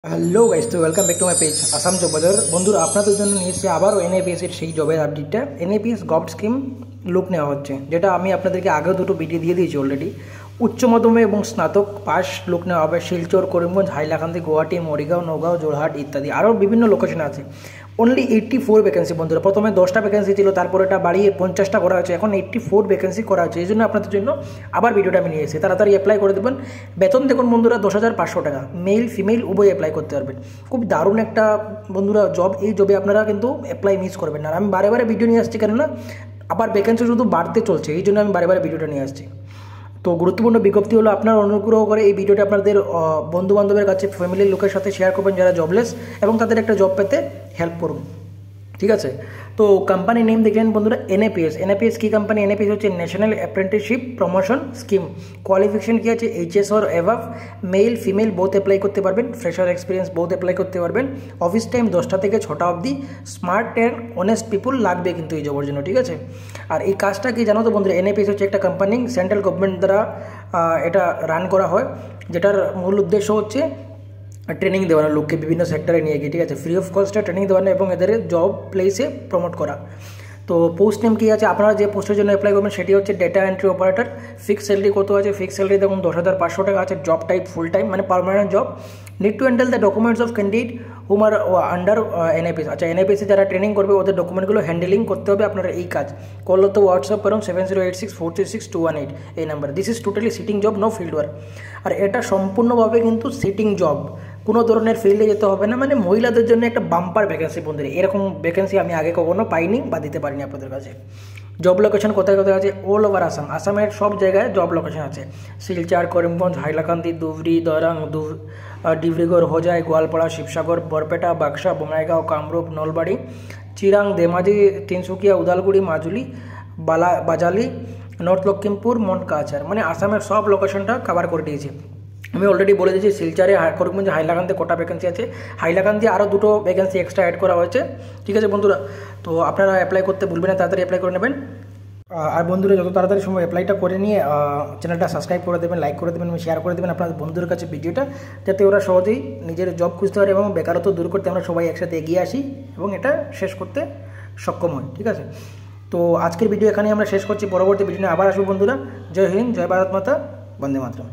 Hello guys, তো welcome back to my page Assam job বাজার। বন্ধুরা, আপনাদের জন্য নিয়ে এসেছি আবারও এনএপিএসের সেই জবের আপডেটটা। এনএপিএস গভট স্কিম লোক নেওয়া হচ্ছে, যেটা আমি আপনাদেরকে আগেও দুটো ভিডিও দিয়ে দিয়েছি অলরেডি। উচ্চ মাধ্যমিক এবং স্নাতক পাস লোক নেওয়া হবে শিলচর, করিমগঞ্জ, হাইলাকান্দি, গুয়াহাটি, মরিগাঁও, নগাঁও, যোরহাট ইত্যাদি আরও বিভিন্ন লোকেশন আছে। অনলি 84 ভ্যাকেন্সি বন্ধুরা। প্রথমে 10টা ভ্যাকেন্সি ছিল, তারপর এটা বাড়িয়ে 50টা করা হয়েছে, এখন 84 ভ্যাকেন্সি করা হয়েছে। এই জন্য আপনাদের জন্য আবার ভিডিওটা আমি নিয়ে এসেছি। তাড়াতাড়ি অ্যাপ্লাই করে দেবেন। বেতন দেখুন বন্ধুরা, 10,500 টাকা। মেল ফিমেল উভয় অ্যাপ্লাই করতে পারবেন। খুব দারুণ একটা বন্ধুরা জব। এই জবে আপনারা কিন্তু অ্যাপ্লাই মিস করবেন না। আমি বারে বারে ভিডিও নিয়ে আসছি, কেননা আবার ভ্যাকেন্সি শুধু বাড়তে চলছে, এই জন্য আমি বারে বারে ভিডিওটা নিয়ে আসছি। তো গুরুত্বপূর্ণ বিজ্ঞপ্তি হলো, আপনার অনুগ্রহ করে এই ভিডিওটা আপনাদের বন্ধুবান্ধবের কাছে, ফ্যামিলির লোকের সাথে শেয়ার করবেন যারা জবলেস, এবং তাদের একটা জব পেতে হেল্প করুন। ঠিক আছে, তো কোম্পানি নেম দেখলেন বন্ধুরা, এনএপিএস। এনএপিএস কি কোম্পানি? এনএপিএস হচ্ছে national apprenticeship promotion scheme. Qualification কি আছে? HS or above. Male female both apply করতে পারবেন। ফ্রেশার এক্সপিরিয়েন্স বোথ অ্যাপ্লাই করতে পারবেন। অফিস টাইম 10টা থেকে 6টা অবধি। স্মার্ট অ্যান্ড অনেস্ট পিপুল লাগবে কিন্তু এই জবের জন্য। ঠিক আছে, আর এই কাজটা কি জানো তো বন্ধুরা? এনএপিএস হচ্ছে একটা কোম্পানি, সেন্ট্রাল গভর্নমেন্ট দ্বারা এটা রান করা হয়, যেটার মূল উদ্দেশ্য হচ্ছে ট্রেনিং দেওয়ানো লোককে বিভিন্ন সেক্টরে নিয়ে গিয়ে। ঠিক আছে, ফ্রি অফ কস্টে ট্রেনিং দেওয়ানো এবং এদের জব প্লেসে প্রমোট করা। তো পোস্ট নেম কী আছে? আপনারা যে পোস্টের জন্য অ্যাপ্লাই করবেন সেটি হচ্ছে data entry operator. Fix salary কত আছে? ফিক্স স্যালারি দেখুন 10,500 টাকা আছে। জব টাইপ ফুল টাইম, মানে permanent job. Need to handle the documents of candidate who আর আন্ডার এনএপিএস। আচ্ছা, এনএপিএসে যারা ট্রেনিং করবে ওদের ডকুমেন্টগুলো হ্যান্ডেলিং করতে হবে আপনারা। এই কাজ করলে তো হোয়াটসঅ্যাপ করুন 7086436218 এই নাম্বার। This is totally sitting job, no field work. আর এটা সম্পূর্ণভাবে কিন্তু সিটিং জব, কোনো ধরনের ফিল্ডে যেতে হবে না। মানে মহিলাদের জন্য একটা বাম্পার ভ্যাকেন্সি বন্ধুরা। এরকম ভ্যাকেন্সি আমি আগে কখনো পাইনি বা দিতে পারিনি আপনাদের কাছে। জব লোকেশন কোথায় কোথায় আছে? All over Assam. আসামের সব জায়গায় জব লোকেশন আছে। শিলচর, করিমগঞ্জ, হাইলাকান্দি, ধুবড়ী, দরাং, ডিব্রুগড়, হোজাই, গোয়ালপাড়া, শিবসাগর, বরপেটা, বাক্সা, বঙাইগাঁও, কামরূপ, নলবাড়ি, চিরাং, ধেমাজি, তিনসুকিয়া, উদালগুড়ি, মাজুলি, বাজালি, নর্থ লক্ষিমপুর, মনকাছার। মানে আসামের সব লোকেশনটা কভার করে দিয়েছি। আমি অলরেডি বলে দিয়েছি শিলচরে, করিমগঞ্জে, হাইলাকান্দি কোটা ভ্যাকেন্সি আছে। হাইলাকান্দি আরও 2টো ভ্যাকেন্সি এক্সট্রা অ্যাড করা হয়েছে। ঠিক আছে বন্ধুরা, তো আপনারা অ্যাপ্লাই করতে ভুলবেন না, তাড়াতাড়ি অ্যাপ্লাই করে নেবেন। আর বন্ধুরা, যত তাড়াতাড়ি সময় অ্যাপ্লাইটা করে নিয়ে চ্যানেলটা সাবস্ক্রাইব করে দেবেন, লাইক করে দেবেন এবং শেয়ার করে দেবেন আপনাদের বন্ধুদের কাছে ভিডিওটা, যাতে ওরা সহজেই নিজের জব খুঁজতে পারে এবং বেকারত্ব দূর করতে আমরা সবাই একসাথে এগিয়ে আসি এবং এটা শেষ করতে সক্ষম হই। ঠিক আছে, তো আজকের ভিডিও এখানেই আমরা শেষ করছি। পরবর্তী ভিডিও নিয়ে আবার আসবো বন্ধুরা। জয় হিন্দ, জয় ভারত মাতা, বন্দে মাতরম।